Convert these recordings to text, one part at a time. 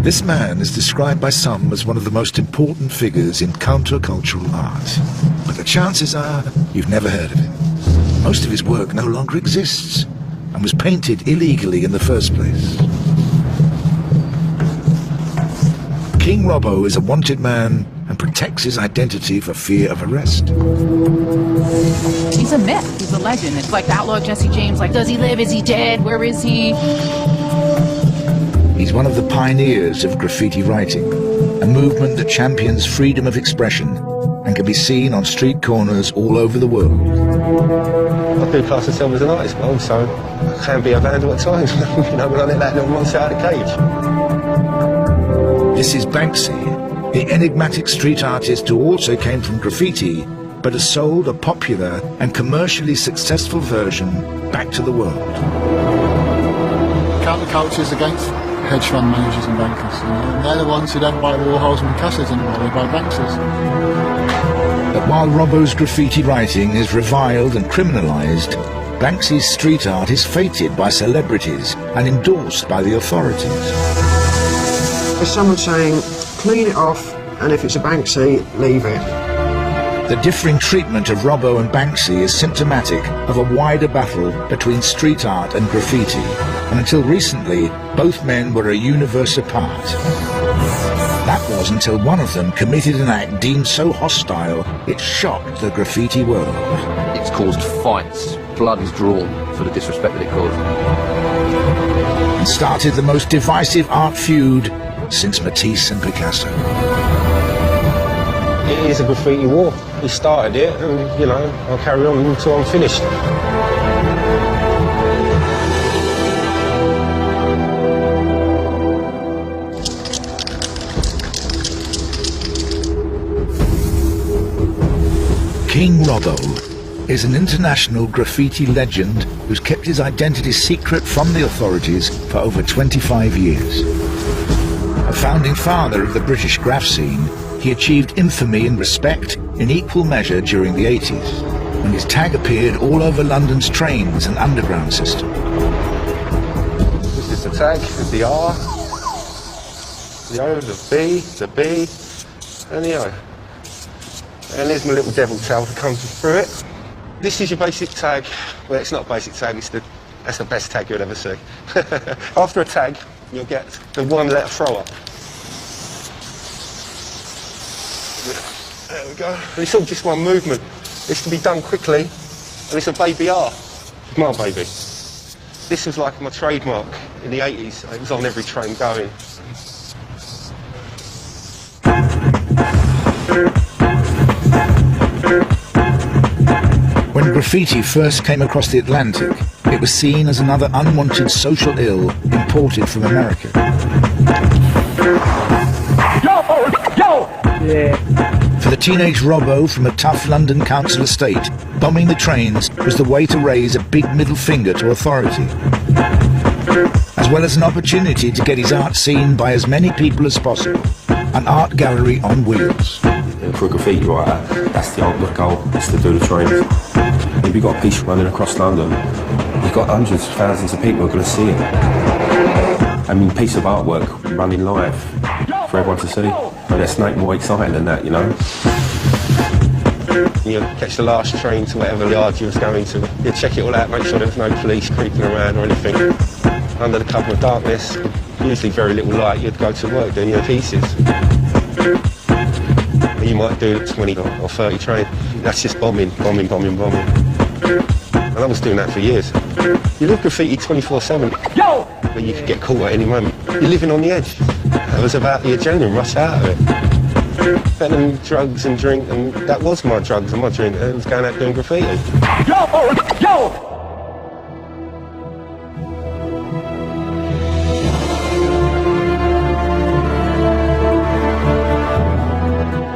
This man is described by some as one of the most important figures in countercultural art. But the chances are you've never heard of him. Most of his work no longer exists and was painted illegally in the first place. King Robbo is a wanted man and protects his identity for fear of arrest. He's a myth. He's a legend. It's like the outlaw Jesse James. Like, does he live? Is he dead? Where is he? He's one of the pioneers of graffiti writing, a movement that champions freedom of expression and can be seen on street corners all over the world. I do class myself as an artist, but also I can be a vandal at times, you know, when I let that little monster out of the cage. This is Banksy, the enigmatic street artist who also came from graffiti, but has sold a popular and commercially successful version back to the world. Counterculture's against hedge fund managers and bankers, you know, and they're the ones who don't buy Warhols and Picassos anymore, they buy Banksys. But while Robbo's graffiti writing is reviled and criminalised, Banksy's street art is feted by celebrities and endorsed by the authorities. There's someone saying, clean it off, and if it's a Banksy, leave it. The differing treatment of Robbo and Banksy is symptomatic of a wider battle between street art and graffiti, and until recently, both men were a universe apart. That was until one of them committed an act deemed so hostile, it shocked the graffiti world. It's caused fights, blood is drawn for the disrespect that it caused. And started the most divisive art feud since Matisse and Picasso. It is a graffiti war. We started it, and, you know, I'll carry on until I'm finished. King Robbo is an international graffiti legend who's kept his identity secret from the authorities for over 25 years. A founding father of the British graph scene, he achieved infamy and respect in equal measure during the 80s, when his tag appeared all over London's trains and underground system. This is the tag, the R, the O, the B, the B, and the O. And there's my little devil tail that comes through it. This is your basic tag. Well, it's not a basic tag, that's the best tag you'll ever see. After a tag, you'll get the one-letter throw-up. There we go. And it's all just one movement. This can be done quickly, and it's a baby R. It's my baby. This was like my trademark in the 80s. It was on every train going. When graffiti first came across the Atlantic, it was seen as another unwanted social ill imported from America. For the teenage Robbo from a tough London council estate, bombing the trains was the way to raise a big middle finger to authority, as well as an opportunity to get his art seen by as many people as possible. An art gallery on wheels. For a graffiti writer, that's the ultimate goal, is to do the trains. If you've got a piece running across London, you've got hundreds of thousands of people who are going to see it. I mean, piece of artwork running live for everyone to see. And there's nothing more exciting than that, you know? You catch the last train to whatever yard you was going to. You check it all out, make sure there was no police creeping around or anything. Under the cover of darkness, usually very little light, you'd go to work doing your pieces. You might do 20 or 30 trains. That's just bombing. And I was doing that for years. You live graffiti 24/7, but you could get caught at any moment. You're living on the edge. It was about the adrenaline rush out of it. Better than drugs and drink, and that was my drugs and my drink. It was going out doing graffiti. Yo!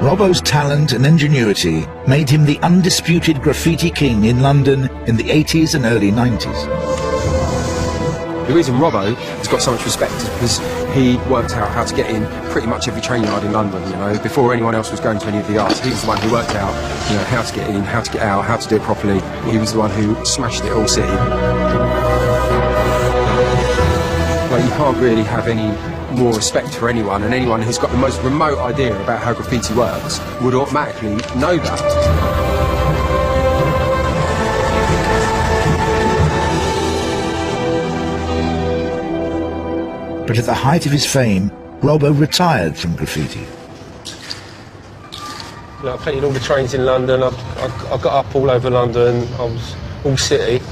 Robbo's talent and ingenuity made him the undisputed graffiti king in London in the 80s and early 90s. The reason Robbo has got so much respect is because he worked out how to get in pretty much every train yard in London, you know, before anyone else was going to any of the arts. He was the one who worked out, you know, how to get in, how to get out, how to do it properly. He was the one who smashed it all city. Like, you can't really have any more respect for anyone, and anyone who's got the most remote idea about how graffiti works would automatically know that. But at the height of his fame, Robbo retired from graffiti. I painted all the trains in London. I got up all over London. I was all city.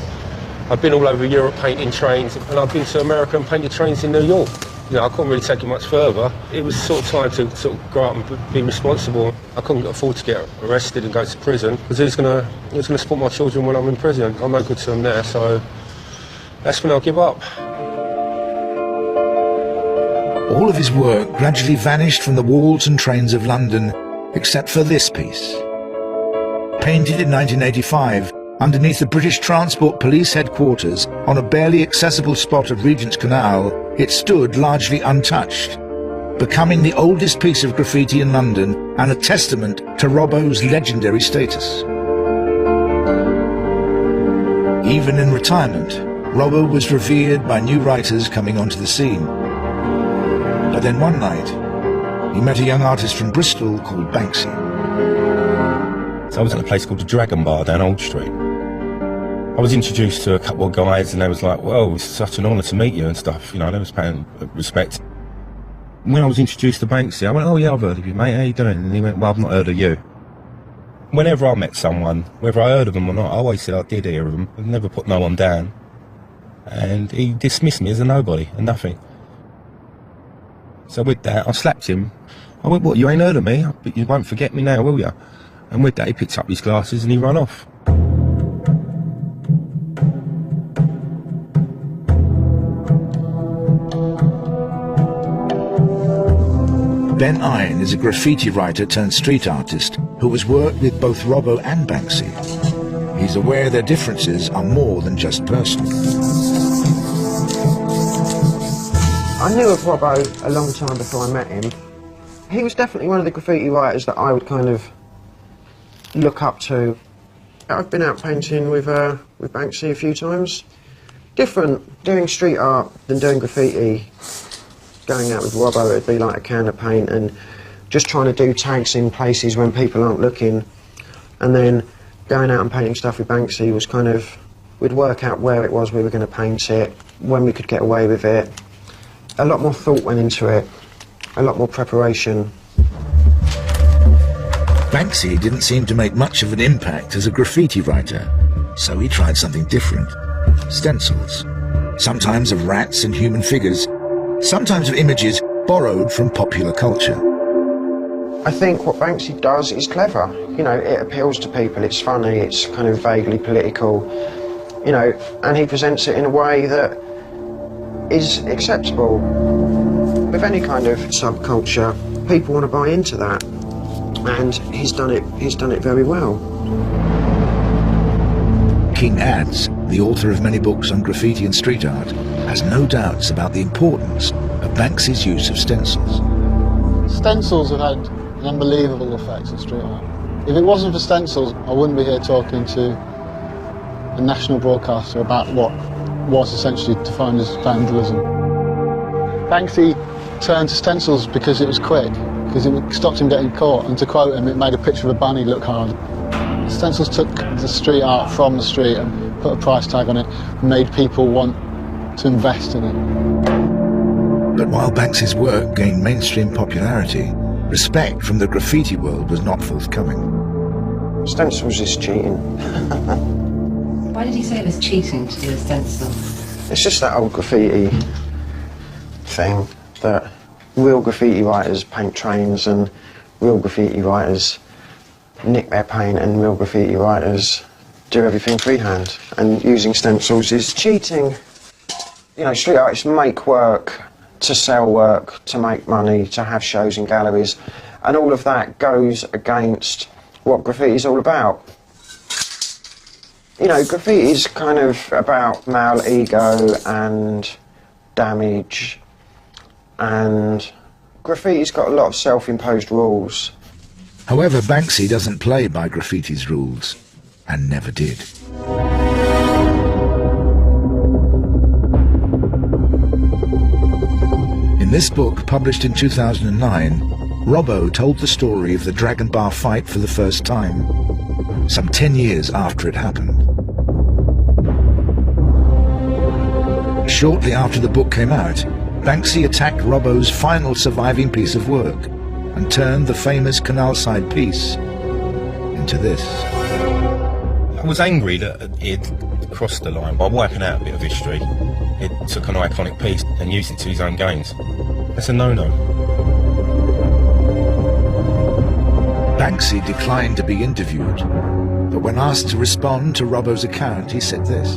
I've been all over Europe painting trains, and I've been to America and painted trains in New York. You know, I couldn't really take it much further. It was sort of time to sort of grow up and be responsible. I couldn't afford to get arrested and go to prison, because who's gonna support my children when I'm in prison? I'm no good to them there, so that's when I'll give up. All of his work gradually vanished from the walls and trains of London, except for this piece. Painted in 1985, underneath the British Transport Police headquarters on a barely accessible spot of Regent's Canal, it stood largely untouched, becoming the oldest piece of graffiti in London and a testament to Robbo's legendary status. Even in retirement, Robbo was revered by new writers coming onto the scene. But then one night, he met a young artist from Bristol called Banksy. So I was at a place called the Dragon Bar down Old Street. I was introduced to a couple of guys and they was like, well, it's such an honour to meet you and stuff, you know, they was paying respect. When I was introduced to Banksy, I went, oh yeah, I've heard of you, mate, how you doing? And he went, well, I've not heard of you. Whenever I met someone, whether I heard of them or not, I always said I did hear of them. I've never put no one down. And he dismissed me as a nobody and nothing. So with that, I slapped him. I went, what, you ain't heard of me? But you won't forget me now, will you? And with that, he picked up his glasses and he ran off. Ben Iron is a graffiti writer turned street artist who has worked with both Robbo and Banksy. He's aware their differences are more than just personal. I knew of Robbo a long time before I met him. He was definitely one of the graffiti writers that I would kind of look up to. I've been out painting with Banksy a few times. Different, doing street art than doing graffiti. Going out with Robbo, it'd be like a can of paint and just trying to do tags in places when people aren't looking. And then going out and painting stuff with Banksy was kind of, we'd work out where it was we were going to paint it, when we could get away with it. A lot more thought went into it, a lot more preparation. Banksy didn't seem to make much of an impact as a graffiti writer, so he tried something different. Stencils. Sometimes of rats and human figures, sometimes of images borrowed from popular culture. I think what Banksy does is clever. You know, it appeals to people, it's funny, it's kind of vaguely political, you know, and he presents it in a way that is acceptable. With any kind of subculture, people want to buy into that, and he's done it very well. King Adds, the author of many books on graffiti and street art, has no doubts about the importance of Banksy's use of stencils. Stencils have had an unbelievable effect on street art. If it wasn't for stencils, I wouldn't be here talking to a national broadcaster about what was essentially defined as vandalism. Banksy turned to stencils because it was quick, because it stopped him getting caught, and to quote him, it made a picture of a bunny look hard. Stencils took the street art from the street and put a price tag on it, and made people want to invest in it. But while Banksy's work gained mainstream popularity, respect from the graffiti world was not forthcoming. Stencils is cheating. Why did he say it was cheating to do a stencil? It's just that old graffiti thing that real graffiti writers paint trains and real graffiti writers nick their paint and real graffiti writers do everything freehand, and using stencils is cheating. You know, street artists make work to sell work, to make money, to have shows in galleries, and all of that goes against what graffiti is all about. You know, graffiti is kind of about male ego and damage, and graffiti's got a lot of self-imposed rules. However, Banksy doesn't play by graffiti's rules, and never did. In this book, published in 2009, Robbo told the story of the Dragon Bar fight for the first time, some 10 years after it happened. Shortly after the book came out, Banksy attacked Robbo's final surviving piece of work and turned the famous canal-side piece into this. I was angry that he'd crossed the line by wiping out a bit of history. He took an iconic piece and used it to his own gains. That's a no-no. Banksy declined to be interviewed, but when asked to respond to Robbo's account, he said this.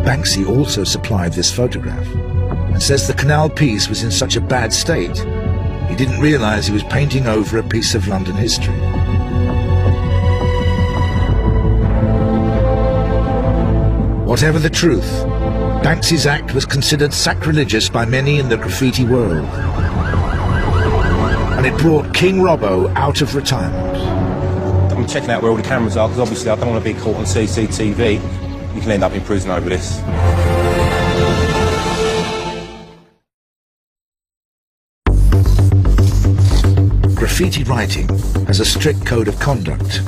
Banksy also supplied this photograph and says the canal piece was in such a bad state he didn't realise he was painting over a piece of London history. Whatever the truth, Banksy's act was considered sacrilegious by many in the graffiti world, and it brought King Robbo out of retirement. I'm checking out where all the cameras are because obviously I don't want to be caught on CCTV. You can end up in prison over this. Graffiti writing has a strict code of conduct.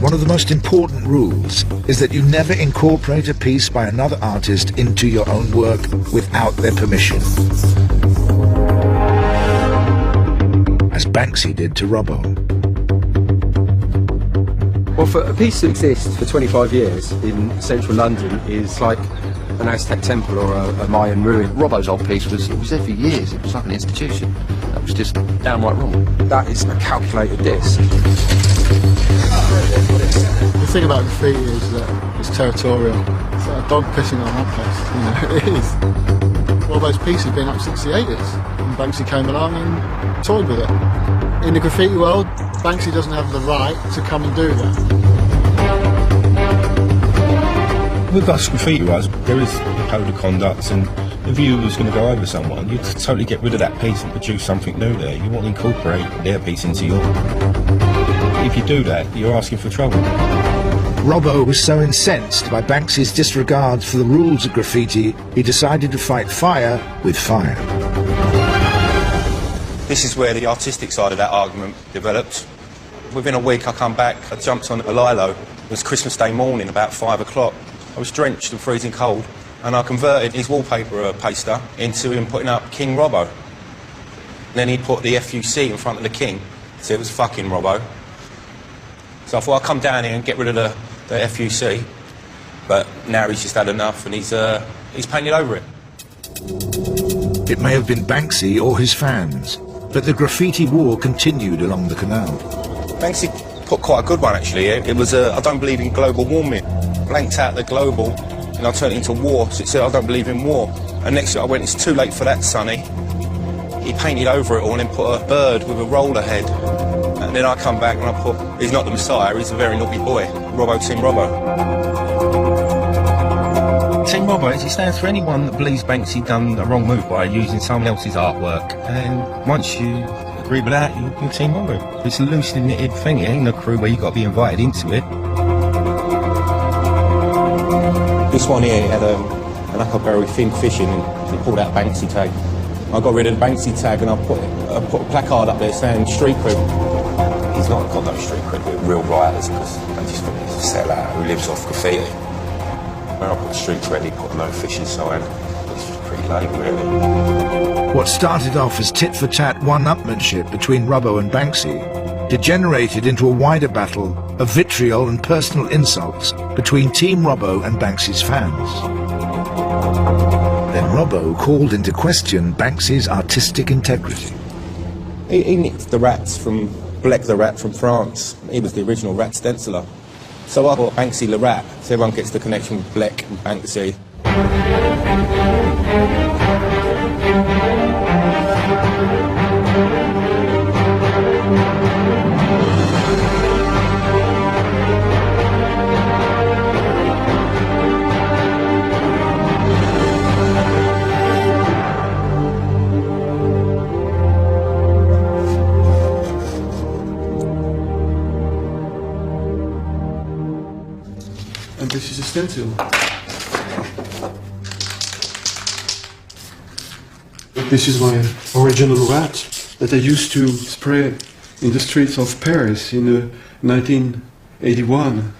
One of the most important rules is that you never incorporate a piece by another artist into your own work without their permission, as Banksy did to Robbo. Well, for a piece to exist for 25 years in central London is like an Aztec temple or a Mayan ruin. Robbo's old piece was there for years. It was like an institution. That was just downright wrong. That is a calculated disc. The thing about graffiti is that it's territorial. It's like a dog pissing on one place, it is. Robbo's piece has been up since the 80s, and Banksy came along and toyed with it. In the graffiti world, Banksy doesn't have the right to come and do that. With us graffiti writers, there is a code of conduct, and if you was going to go over someone, you'd totally get rid of that piece and produce something new there. You want to incorporate their piece into your... If you do that, you're asking for trouble. Robbo was so incensed by Banksy's disregard for the rules of graffiti, he decided to fight fire with fire. This is where the artistic side of that argument developed. Within a week I come back, I jumped on a Lilo. It was Christmas Day morning, about 5 o'clock. I was drenched and freezing cold, and I converted his wallpaper paster into him putting up King Robbo. Then he put the FUC in front of the king, so it was fucking Robbo. So I thought I'd come down here and get rid of the FUC, but now he's just had enough and he's painted over it. It may have been Banksy or his fans, but the graffiti war continued along the canal. Banksy put quite a good one actually. It was I don't believe in global warming. Blanked out the global and I turned it into war, so it said I don't believe in war. And next year I went, it's too late for that, Sonny. He painted over it all and then put a bird with a roller head. And then I come back and I put, he's not the Messiah, he's a very naughty boy. Robbo, Team Robbo. Team Robbo, it stands for anyone that believes Banksy done a wrong move by using someone else's artwork. And once you agree with that, you're Team Robbo. It's a loosely knitted thing, it ain't a crew where you've got to be invited into it. This one here had an Huckleberry fin fishing and he pulled out a Banksy tag. I got rid of the Banksy tag and I put a placard up there saying street cred. He's not got no street cred with real writers because they just think he's a sellout who lives off graffiti. When I put street cred, he put a no fishing sign. It's just pretty lame, really. What started off as tit-for-tat one-upmanship between Robbo and Banksy degenerated into a wider battle of vitriol and personal insults between Team Robbo and Banksy's fans. Then Robbo called into question Banksy's artistic integrity. He nicked the rats from Blek the Rat from France. He was the original rat stenciler. So I bought Banksy the Rat, so everyone gets the connection with Blek and Banksy. And this is a stencil. This is my original rat that I used to spray in the streets of Paris in 1981.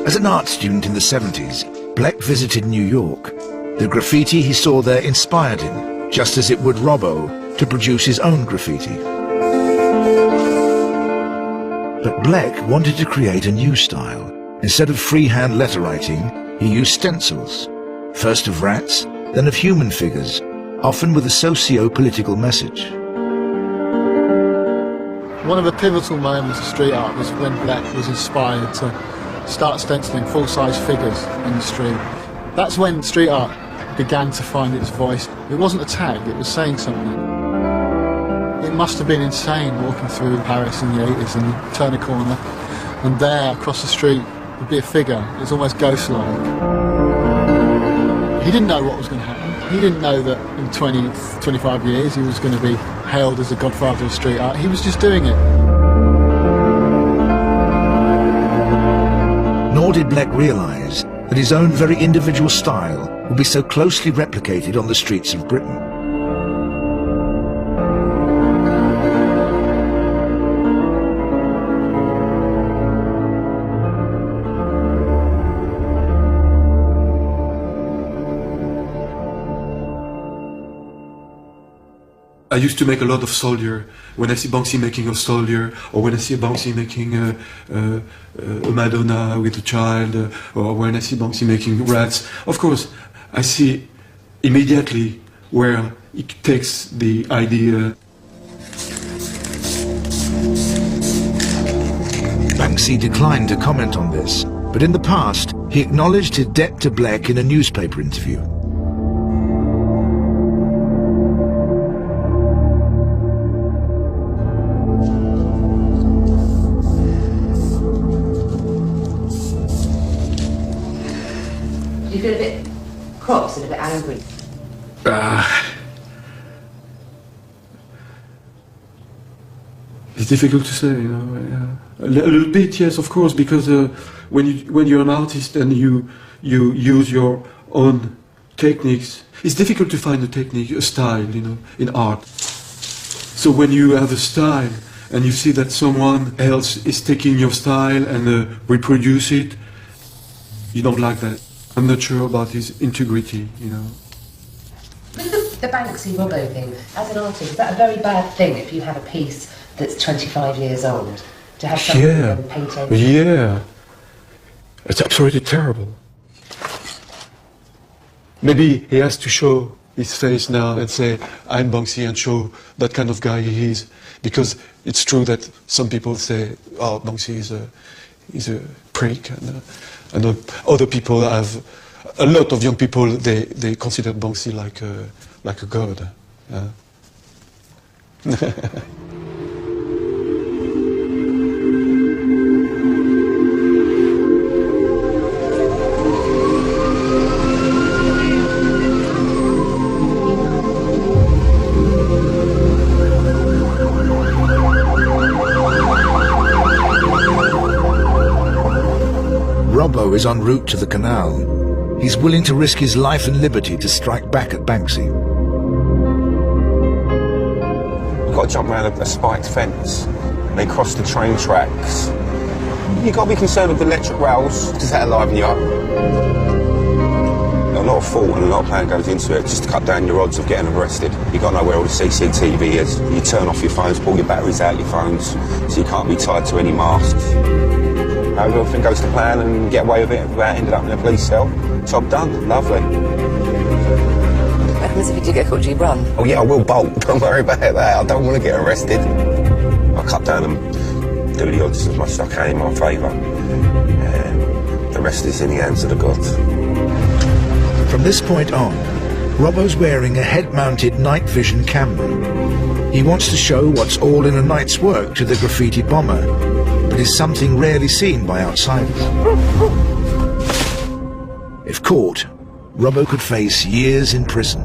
As an art student in the 70s, Bleck visited New York. The graffiti he saw there inspired him, just as it would Robbo, to produce his own graffiti. But Bleck wanted to create a new style. Instead of freehand letter writing, he used stencils, first of rats, then of human figures, often with a socio-political message. One of the pivotal moments of street art was when Bleck was inspired to start stenciling full-size figures in the street. That's when street art began to find its voice. It wasn't a tag, it was saying something. It must have been insane walking through Paris in the 80s and you turn a corner and there, across the street, would be a figure. It's almost ghost-like. He didn't know what was going to happen. He didn't know that in 20, 25 years he was going to be hailed as the godfather of street art. He was just doing it. Nor did Bleck realise that his own very individual style would be so closely replicated on the streets of Britain. I used to make a lot of soldier. When I see Banksy making a soldier, or when I see Banksy making a Madonna with a child, or when I see Banksy making rats, of course, I see immediately where it takes the idea. Banksy declined to comment on this, but in the past, he acknowledged his debt to Bleck in a newspaper interview. You feel a bit cross and a bit angry? It's difficult to say, you know. A little bit, yes, of course, because when you're an artist and you use your own techniques, it's difficult to find a technique, a style, you know, in art. So when you have a style and you see that someone else is taking your style and reproduce it, you don't like that. I'm not sure about his integrity, you know. With the Banksy Robbo thing, as an artist, is that a very bad thing if you have a piece that's 25 years old? To have something painted? Yeah. It's absolutely terrible. Maybe he has to show his face now and say, I'm Banksy, and show that kind of guy he is. Because it's true that some people say, oh, Banksy is a prick, and other people have, a lot of young people, they consider Banksy like a god. Robbo is en route to the canal. He's willing to risk his life and liberty to strike back at Banksy. You've got to jump around a spiked fence. They cross the train tracks. You've got to be concerned with the electric rails. Does that liven you up? A lot of thought and a lot of plan goes into it just to cut down your odds of getting arrested. You've got to know where all the CCTV is. You turn off your phones, pull your batteries out your phones, so you can't be tied to any masts. Everything goes to plan and get away with it without ending up in a police cell. Job done. Lovely. What happens if you do get caught? Do you run? Oh yeah, I will bolt. Don't worry about that. I don't want to get arrested. I cut down and do the odds as much as I can in my favour. The rest is in the hands of the gods. From this point on, Robbo's wearing a head-mounted night vision camera. He wants to show what's all in a night's work to the graffiti bomber, but is something rarely seen by outsiders. If caught, Robbo could face years in prison.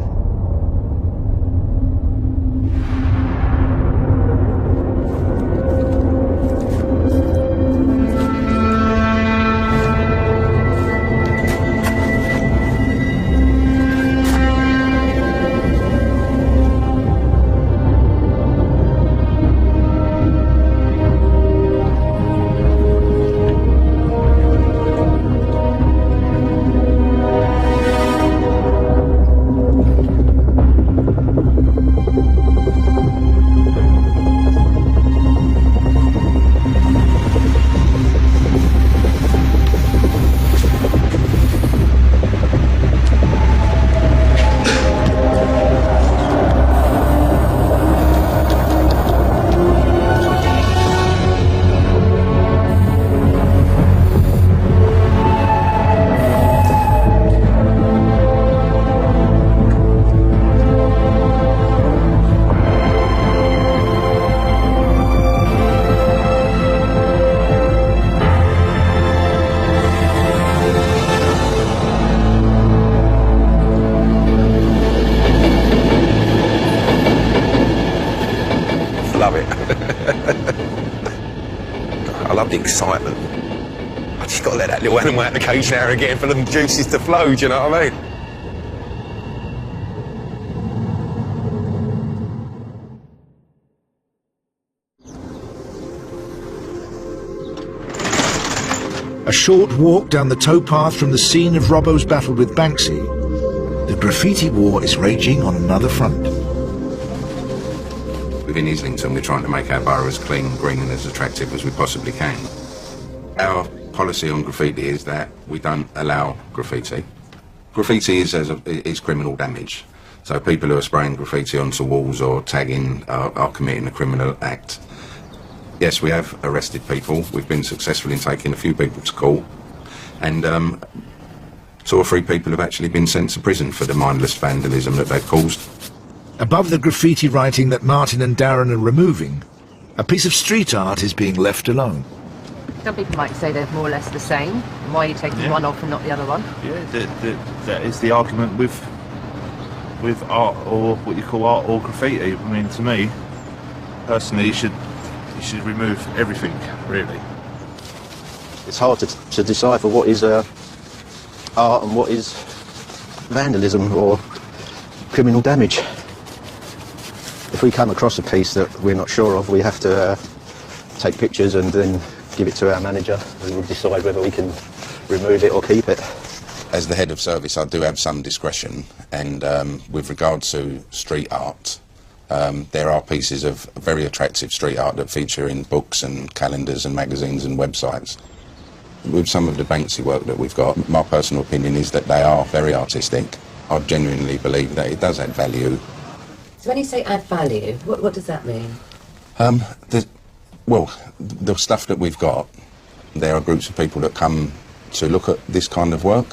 love it. I love the excitement. I just got to let that little animal out of the cage now and again for the juices to flow, do you know what I mean? A short walk down the towpath from the scene of Robbo's battle with Banksy, the graffiti war is raging on another front. Within Islington, we're trying to make our borough as clean, green and as attractive as we possibly can. Our policy on graffiti is that we don't allow graffiti. Graffiti is criminal damage. So people who are spraying graffiti onto walls or tagging are committing a criminal act. Yes, we have arrested people. We've been successful in taking a few people to court. And 2 or 3 people have actually been sent to prison for the mindless vandalism that they've caused. Above the graffiti writing that Martin and Darren are removing, a piece of street art is being left alone. Some people might say they're more or less the same. Why are you taking one off and not the other one? Yeah, that is the argument with art, or what you call art or graffiti. I mean, to me, personally, you should remove everything, really. It's hard to decipher what is art and what is vandalism or criminal damage. If we come across a piece that we're not sure of, we have to take pictures and then give it to our manager, and we'll decide whether we can remove it or keep it. As the head of service, I do have some discretion, and with regard to street art, there are pieces of very attractive street art that feature in books and calendars and magazines and websites. With some of the Banksy work that we've got, my personal opinion is that they are very artistic. I genuinely believe that it does add value. So when you say add value, what does that mean? The stuff that we've got, there are groups of people that come to look at this kind of work,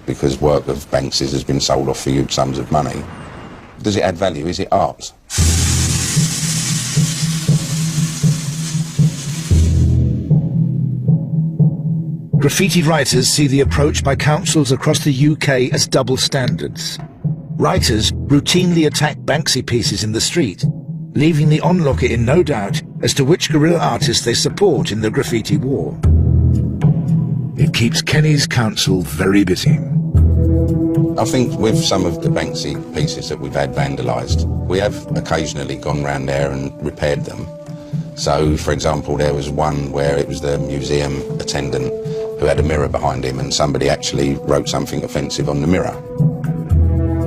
because work of Banksy's has been sold off for huge sums of money. Does it add value? Is it art? Graffiti writers see the approach by councils across the UK as double standards. Writers routinely attack Banksy pieces in the street, leaving the onlooker in no doubt as to which guerrilla artists they support in the graffiti war. It keeps Kenny's council very busy. I think with some of the Banksy pieces that we've had vandalised, we have occasionally gone round there and repaired them. So, for example, there was one where it was the museum attendant who had a mirror behind him, and somebody actually wrote something offensive on the mirror.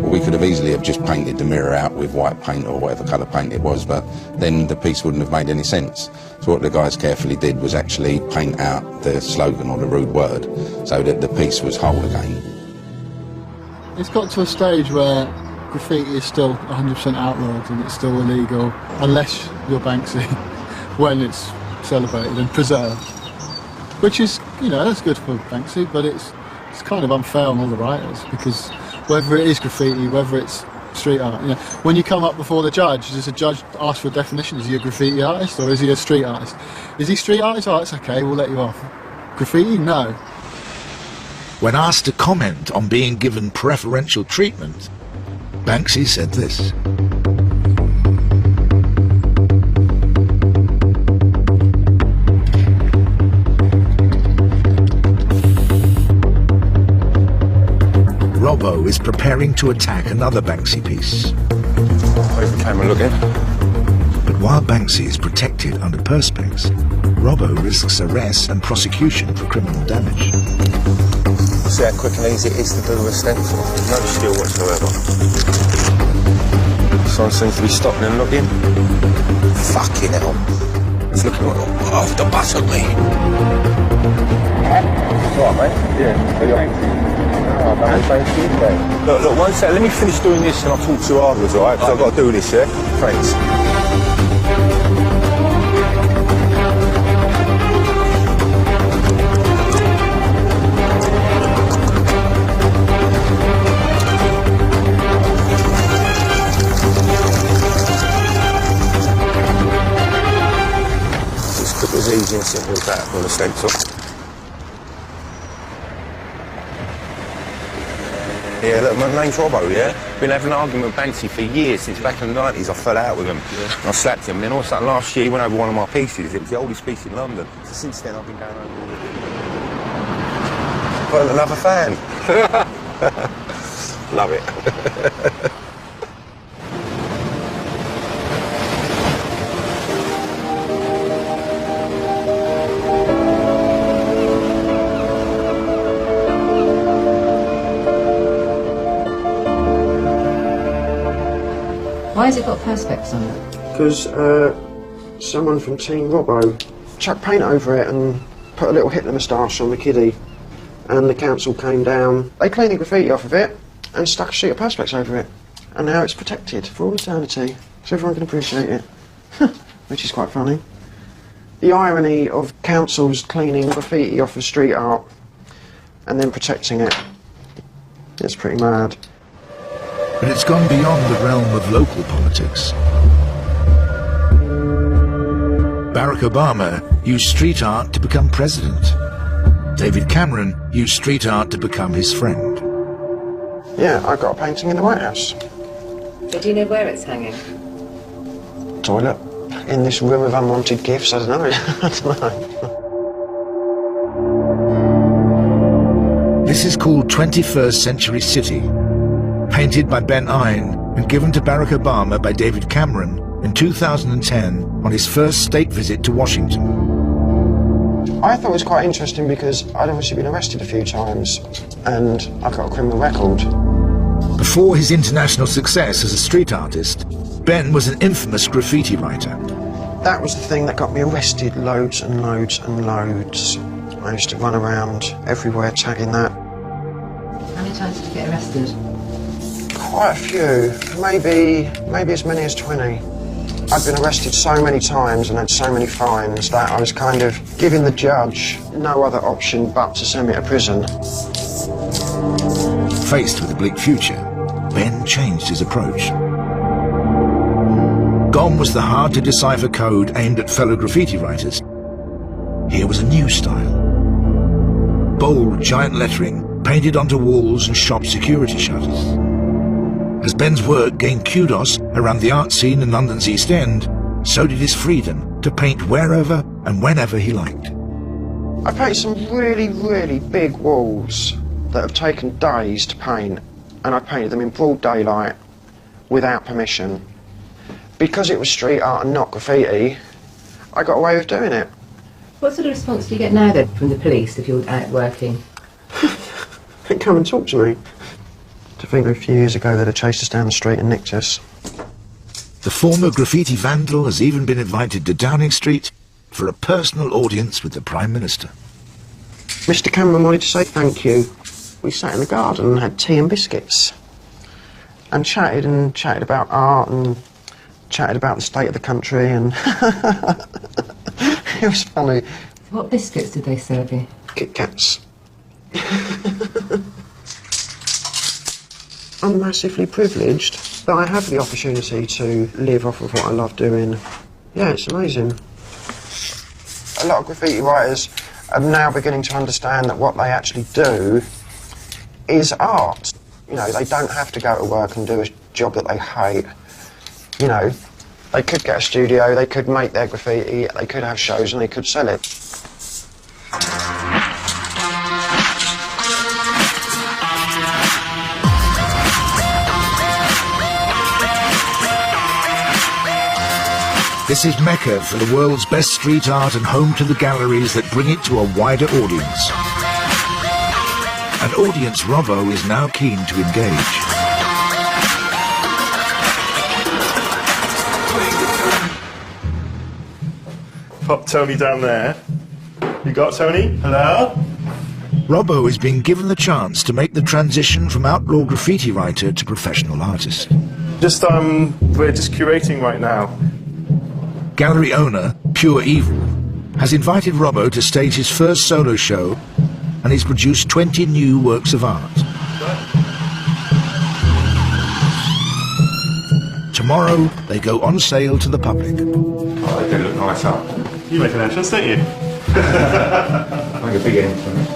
We could have easily have just painted the mirror out with white paint or whatever colour paint it was, but then the piece wouldn't have made any sense. So what the guys carefully did was actually paint out the slogan or the rude word so that the piece was whole again. It's got to a stage where graffiti is still 100% outlawed and it's still illegal, unless you're Banksy, when it's celebrated and preserved. Which is, you know, that's good for Banksy, but it's kind of unfair on all the writers, because whether it is graffiti, whether it's street art, you know, when you come up before the judge, does the judge ask for a definition? Is he a graffiti artist or is he a street artist? Is he street artist? Oh, it's okay, we'll let you off. Graffiti? No. When asked to comment on being given preferential treatment, Banksy said this. Robbo is preparing to attack another Banksy piece. Where's the camera looking? But while Banksy is protected under perspex, Robbo risks arrest and prosecution for criminal damage. See how quick and easy it is to do a stencil. No skill whatsoever. Someone seems to be stopping and looking. Fucking hell. It's looking off the bus at me. Alright, mate? Yeah. Look, one sec, let me finish doing this and I'll talk to you afterwards, alright? Because I've got to do this, yeah? Thanks. It's as easy and simple as that on a stencil. Yeah, look, my name's Robbo, yeah? Been having an argument with Banksy for years, since back in the 90s. I fell out with him. Yeah. And I slapped him, and then all of a sudden last year he went over one of my pieces. It was the oldest piece in London. So since then I've been going over all of it. Got another fan. Love it. Why has it got perspex on it? Because someone from Team Robbo chucked paint over it and put a little Hitler moustache on the kiddie, and the council came down. They cleaned the graffiti off of it and stuck a sheet of perspex over it, and now it's protected for all eternity, so everyone can appreciate it, which is quite funny. The irony of councils cleaning graffiti off of street art and then protecting it, it's pretty mad. But it's gone beyond the realm of local politics. Barack Obama used street art to become president. David Cameron used street art to become his friend. Yeah, I got a painting in the White House. So do you know where it's hanging? Toilet. In this room of unwanted gifts, I don't know. I don't know. This is called 21st Century City, painted by Ben Ein and given to Barack Obama by David Cameron in 2010 on his first state visit to Washington. I thought it was quite interesting because I'd obviously been arrested a few times and I got a criminal record. Before his international success as a street artist, Ben was an infamous graffiti writer. That was the thing that got me arrested loads and loads and loads. I used to run around everywhere tagging that. How many times did you get arrested? Quite a few, maybe as many as 20. I'd been arrested so many times and had so many fines that I was kind of giving the judge no other option but to send me to prison. Faced with a bleak future, Ben changed his approach. Gone was the hard-to-decipher code aimed at fellow graffiti writers. Here was a new style. Bold, giant lettering painted onto walls and shop security shutters. As Ben's work gained kudos around the art scene in London's East End, so did his freedom to paint wherever and whenever he liked. I painted some really, really big walls that have taken days to paint, and I painted them in broad daylight without permission. Because it was street art and not graffiti, I got away with doing it. What sort of response do you get now then from the police if you're out working? They come and talk to me. To think a few years ago they'd have chased us down the street and nicked us. The former graffiti vandal has even been invited to Downing Street for a personal audience with the Prime Minister. Mr. Cameron wanted to say thank you. We sat in the garden and had tea and biscuits. And chatted about art and chatted about the state of the country and... It was funny. What biscuits did they serve you? Kit Kats. I'm massively privileged that I have the opportunity to live off of what I love doing. Yeah, it's amazing. A lot of graffiti writers are now beginning to understand that what they actually do is art. You know, they don't have to go to work and do a job that they hate. You know, they could get a studio, they could make their graffiti, they could have shows and they could sell it. This is Mecca for the world's best street art and home to the galleries that bring it to a wider audience. An audience Robbo is now keen to engage. Pop Tony down there. You got Tony? Hello? Robbo is being given the chance to make the transition from outlaw graffiti writer to professional artist. We're just curating right now. Gallery owner, Pure Evil, has invited Robbo to stage his first solo show, and he's produced 20 new works of art. Tomorrow, they go on sale to the public. Oh, they do look nice up. You make an entrance, don't you? Make a big entrance.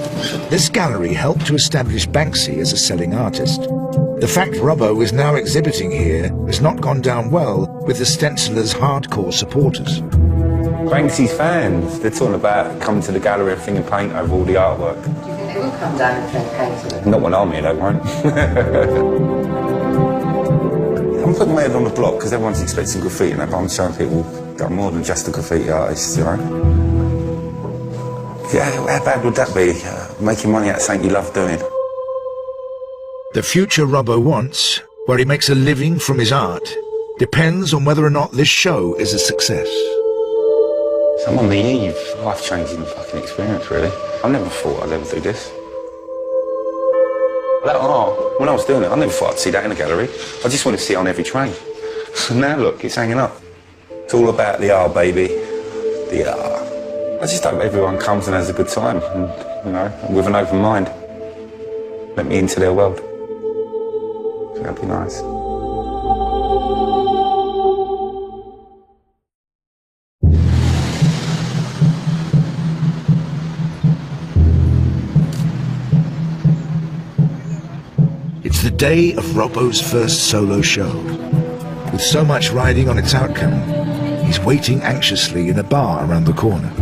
This gallery helped to establish Banksy as a selling artist. The fact Robbo is now exhibiting here has not gone down well with the stenciler's hardcore supporters. Banksy's fans, they're talking about coming to the gallery and thinking paint over all the artwork. Do you think they will come down and paint to them? Not when I'm here, they won't. I'm putting my head on the block because everyone's expecting graffiti and I'm showing people that I'm more than just a graffiti artist, you know? Yeah, how bad would that be, making money out of something you love doing? The future Robbo wants, where he makes a living from his art, depends on whether or not this show is a success. I'm on the eve, life-changing fucking experience, really. I never thought I'd ever do this. That art, when I was doing it, I never thought I'd see that in a gallery. I just want to see it on every train. And now look, it's hanging up. It's all about the art, baby. The art. I just hope everyone comes and has a good time, and, you know, with an open mind. Let me into their world. That'd be nice. It's the day of Robbo's first solo show. With so much riding on its outcome, he's waiting anxiously in a bar around the corner.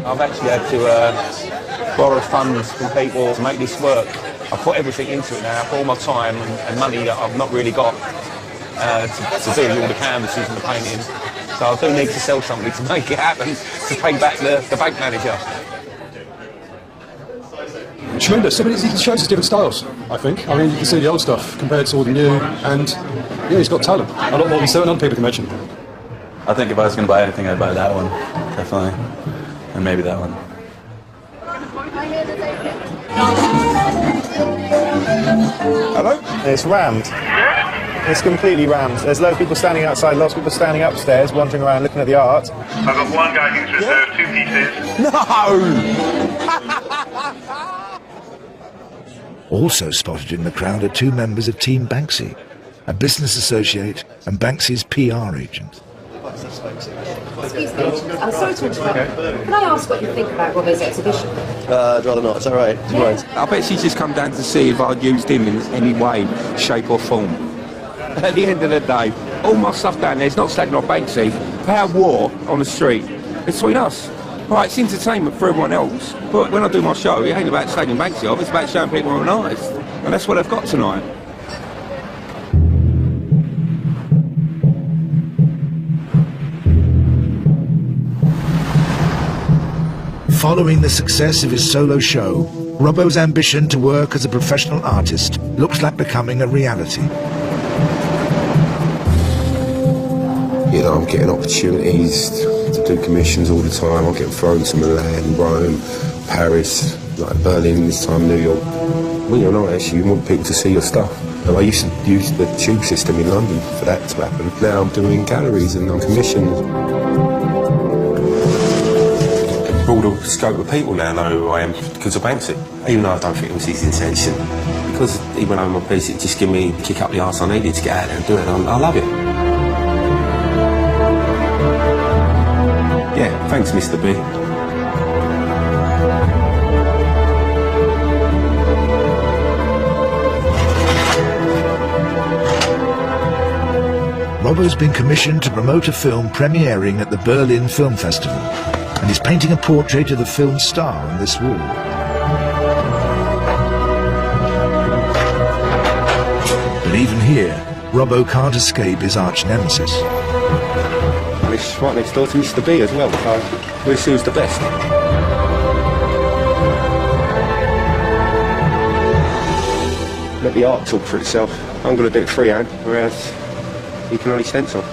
I've actually had to borrow funds from people to make this work. I put everything into it now, for all my time and money that I've not really got to do all the canvases and the painting. So I do need to sell something to make it happen, to pay back the bank manager. Tremendous. I mean, it shows us different styles, I think. I mean, you can see the old stuff compared to all the new, and yeah, he's got talent. A lot more than certain other people can mention. I think if I was going to buy anything, I'd buy that one, definitely. And maybe that one. Hello? It's rammed. It's completely rammed. There's loads of people standing outside, lots of people standing upstairs, wandering around looking at the art. I've got one guy who's reserved 2 pieces. No! Also spotted in the crowd are 2 members of Team Banksy, a business associate and Banksy's PR agent. Excuse me, I'm sorry to interrupt. Can I ask what you think about Robbo's exhibition? I'd rather not, it's alright. I bet she's just come down to see if I'd used him in any way, shape or form. At the end of the day, all my stuff down there is not slagging off Banksy. Our war on the street between us. Right, it's entertainment for everyone else, but when I do my show, it ain't about slagging Banksy off, it's about showing people I'm an artist. And that's what I've got tonight. Following the success of his solo show, Robbo's ambition to work as a professional artist looks like becoming a reality. You know, I'm getting opportunities to do commissions all the time. I'm getting thrown to Milan, Rome, Paris, like Berlin, this time New York. When you're an artist, you want people to see your stuff. And I used to use the tube system in London for that to happen. Now I'm doing galleries and I'm commissioned. A broader scope of people now know who I am because of Banksy, even though I don't think it was his intention. Because even though my piece, it just gave me a kick up the arse I needed to get out there and do it. I love it. Yeah, thanks, Mr. B. Robbo's been commissioned to promote a film premiering at the Berlin Film Festival, and is painting a portrait of the film star on this wall. But even here, Robbo can't escape his arch nemesis. It's right next door to Mr. B as well, so we'll see who's the best. Let the art talk for itself. I'm going to do it freehand, whereas you can only stencil.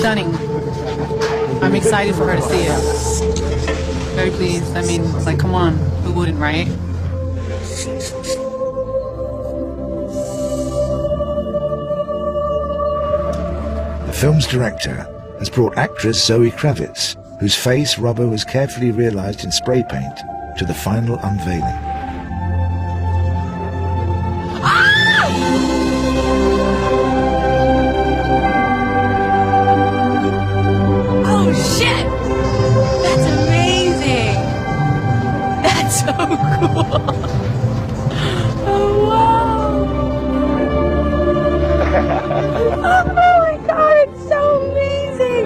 stunning. I'm excited for her to see it. Very pleased. I mean, it's like, come on, who wouldn't, right? The film's director has brought actress Zoe Kravitz, whose face Robbo has carefully realized in spray paint, to the final unveiling. Oh shit! That's amazing! That's so cool! Oh wow! Oh my god, it's so amazing!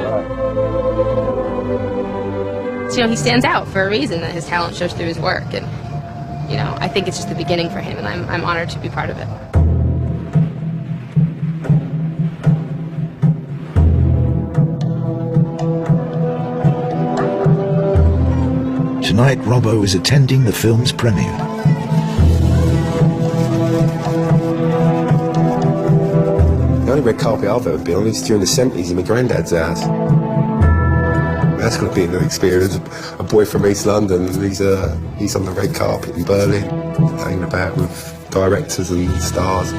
So, you know, he stands out for a reason, that his talent shows through his work, and, you know, I think it's just the beginning for him, and I'm honored to be part of it. Tonight, Robbo is attending the film's premiere. The only red carpet I've ever been on is during the 70s in my granddad's house. That's going to be a new experience. A boy from East London, he's on the red carpet in Berlin, hanging about with directors and stars.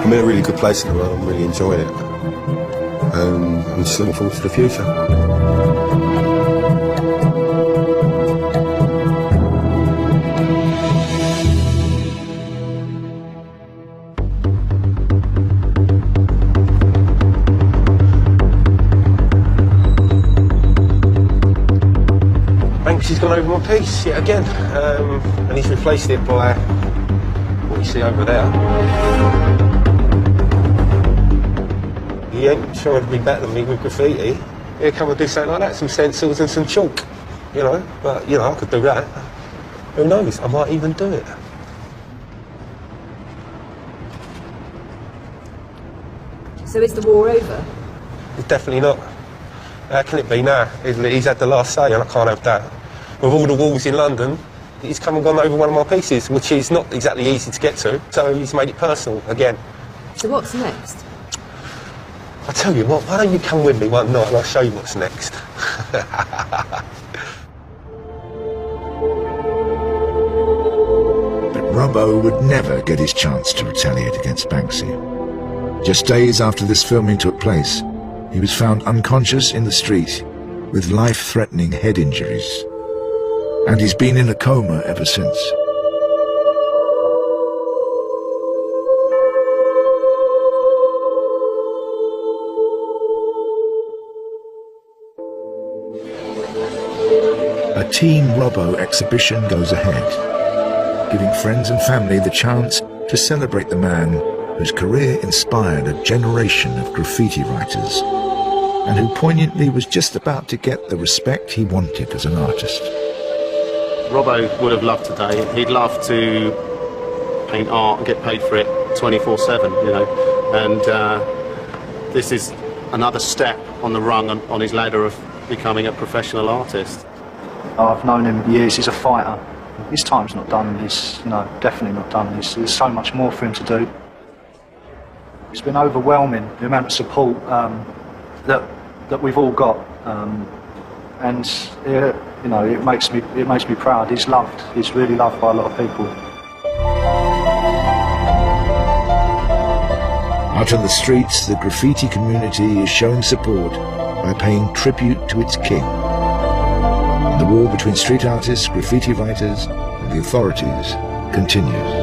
I'm in a really good place in the world. I'm really enjoying it. I'm just looking forward to the future. Banksy's gone over my piece yet again, and he's replaced it by what you see over there. He ain't sure to be better than me with graffiti. He'll come and do something like that, some stencils and some chalk, you know. But, you know, I could do that. Who knows, I might even do it. So is the war over? It's definitely not. How can it be now? He's had the last say and I can't have that. With all the walls in London, he's come and gone over one of my pieces, which is not exactly easy to get to, so he's made it personal again. So what's next? I tell you what, why don't you come with me one night and I'll show you what's next. But Robbo would never get his chance to retaliate against Banksy. Just days after this filming took place, he was found unconscious in the street with life-threatening head injuries. And he's been in a coma ever since. A Team Robbo exhibition goes ahead, giving friends and family the chance to celebrate the man whose career inspired a generation of graffiti writers, and who poignantly was just about to get the respect he wanted as an artist. Robbo would have loved today. He'd love to paint art and get paid for it 24/7, you know. And this is another step on the rung on his ladder of becoming a professional artist. I've known him years. He's a fighter. His time's not done. He's, you know, definitely not done. There's so much more for him to do. It's been overwhelming, the amount of support that we've all got, and you know, it makes me proud. He's loved. He's really loved by a lot of people. Out on the streets, the graffiti community is showing support by paying tribute to its king. And the war between street artists, graffiti writers, and the authorities continues.